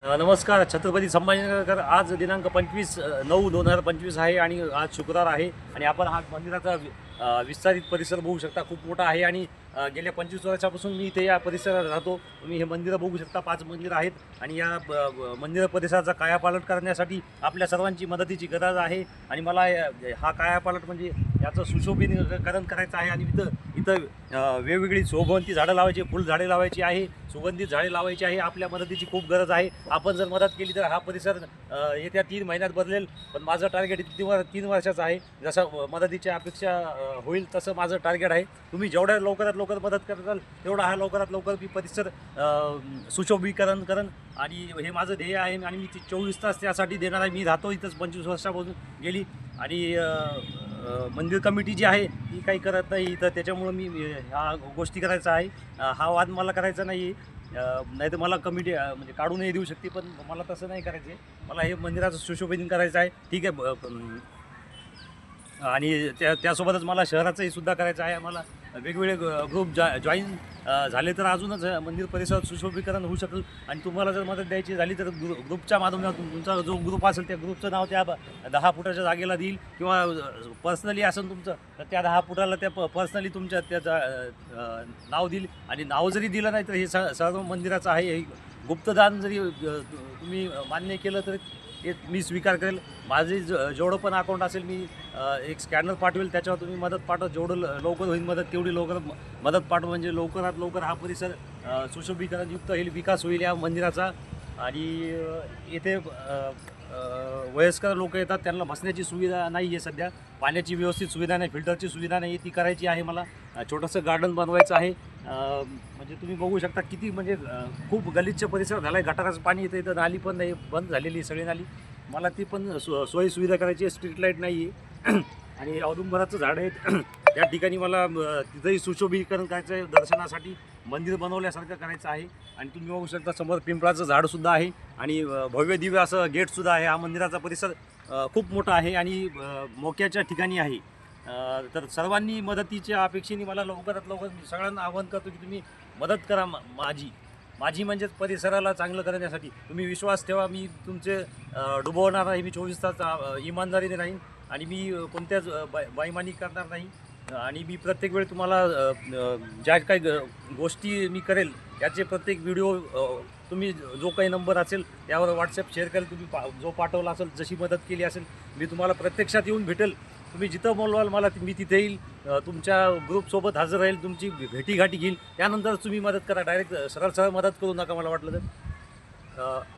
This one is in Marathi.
नमस्कार. छत्रपती संभाजीनगर. आज दिनांक 25/9/2025 आहे आणि आज शुक्रवार आहे आणि आपण हा मंदिराचा विस्तारित परिसर बघू शकता. खूप मोठा आहे आणि गेल्या 25 वर्षापासून मी इथे या परिसरात राहतो. तुम्ही हे मंदिरं बघू शकता. 5 मंदिरं आहेत आणि या मंदिर परिसराचा कायापालट करण्यासाठी आपल्या सर्वांची मदतीची गरज आहे आणि मला हा कायापालट म्हणजे याचं सुशोभीकरण करायचं आहे आणि इथं वेगवेगळी शोभवंती झाडं लावायची, फुलझाडे लावायची आहे, सुगंधित झाडे लावायची आहे. आपल्या मदतीची खूप गरज आहे. आपण जर मदत केली तर हा परिसर येत्या 3 महिन्यात बदलेल. पण माझं टार्गेट 3 वर्षाचं आहे. जसं मदतीची अपेक्षा होईल तसं माझं टार्गेट आहे. तुम्ही जेवढ्या लवकरात लवकर मदत कराल तेवढा हा लवकरात लवकर मी परिसर सुशोभीकरण करण आणि हे माझं ध्येय आहे आणि मी 24 तास त्यासाठी देणार आहे. मी राहतो इथंच 25 वर्षापासून गेली आणि मंदिर कमिटी जी आहे ती काही करत नाही इथं. त्याच्यामुळं मी ह्या गोष्टी करायचा आहे. हा वाद मला करायचा नाही. नाही तर मला कमिटी म्हणजे काढूनही देऊ शकते, पण मला तसं नाही करायचं आहे. मला हे मंदिराचं सुशोभीकरण करायचं आहे. ठीक आहे. आणि त्यासोबतच मला शहराचंही सुद्धा करायचं आहे. आम्हाला वेगवेगळे ग्रुप जॉईन झाले तर अजूनच मंदिर परिसरात सुशोभीकरण होऊ शकेल. आणि तुम्हाला जर मदत द्यायची झाली तर ग्रुपच्या माध्यमातून तुमचा जो ग्रुप असेल त्या ग्रुपचं नाव त्या 10 फुटाच्या जागेला देईल किंवा पर्सनली असेल तुमचं तर त्या 10 फुटाला त्या पर्सनली तुमच्या त्याचं नाव देईल. आणि नाव जरी दिलं नाही तर हे सर्व मंदिराचं आहे. हे गुप्तदान जरी तुम्ही मान्य केलं तर मी स्वीकार करेल. माझे जेवढं पण अकाउंट असेल मी एक स्कॅनर पाठवेल, त्याच्यावर तुम्ही मदत पाठवा. जेवढं लवकर होईल मदत तेवढी लवकर मदत पाठवा, म्हणजे लवकरात लवकर हा परिसर सुशोभीकरणयुक्त होईल, विकास होईल या मंदिराचा. आणि येथे वयस्कर लोक येतात, त्यांना बसण्याची सुविधा नाही आहे सध्या, पाण्याची व्यवस्थित सुविधा नाही, फिल्टरची सुविधा नाही, ती करायची आहे मला. छोटंसं गार्डन बनवायचं आहे. म्हणजे तुम्ही बघू शकता किती म्हणजे खूप गलिच्छ परिसर झाला आहे. गटाराचं पाणी येतं, इथं नाली पण नाही, बंद झालेली सगळी नाली. मला ती पण सोयी सुविधा करायची आहे. स्ट्रीट लाईट नाही आहे आणि औदुंबराचं झाड आहेत त्या ठिकाणी मला तिथंही सुशोभीकरण करायचं आहे. दर्शनासाठी मंदिर बनवल्यासारखं करायचं आहे. आणि तुम्ही बघू शकता समोर पिंपळाचं झाडसुद्धा आहे आणि भव्य दिव्य असं गेटसुद्धा आहे. हा मंदिराचा परिसर खूप मोठा आहे आणि मोक्याच्या ठिकाणी आहे. तर सर्वांनी मदतीच्या अपेक्षेने मला लवकरात लवकर सगळ्यांना आवाहन करतो की तुम्ही मदत करा. माझी म्हणजेच परिसराला चांगलं करण्यासाठी तुम्ही विश्वास ठेवा. मी तुमचे डुबवणार नाही. मी 24 तास इमानदारीने राहीन आणि मी कोणत्याच बेईमानी करणार नाही. आणि मी प्रत्येक वेळी तुम्हाला ज्या काही गोष्टी मी करेल याचे प्रत्येक व्हिडिओ तुम्ही जो काही नंबर असेल त्यावर व्हॉट्सअप शेअर करेल. तुम्ही जो पाठवला असेल, जशी मदत केली असेल, मी तुम्हाला प्रत्यक्षात येऊन भेटेल. तुम्ही जिथं बोलवाल मला मी तिथे येईल. तुमच्या ग्रुपसोबत हजर राहील, तुमची भेटीगाठी घेईल. त्यानंतर तुम्ही मदत करा. डायरेक्ट सरळ मदत करू नका मला वाटलं तर.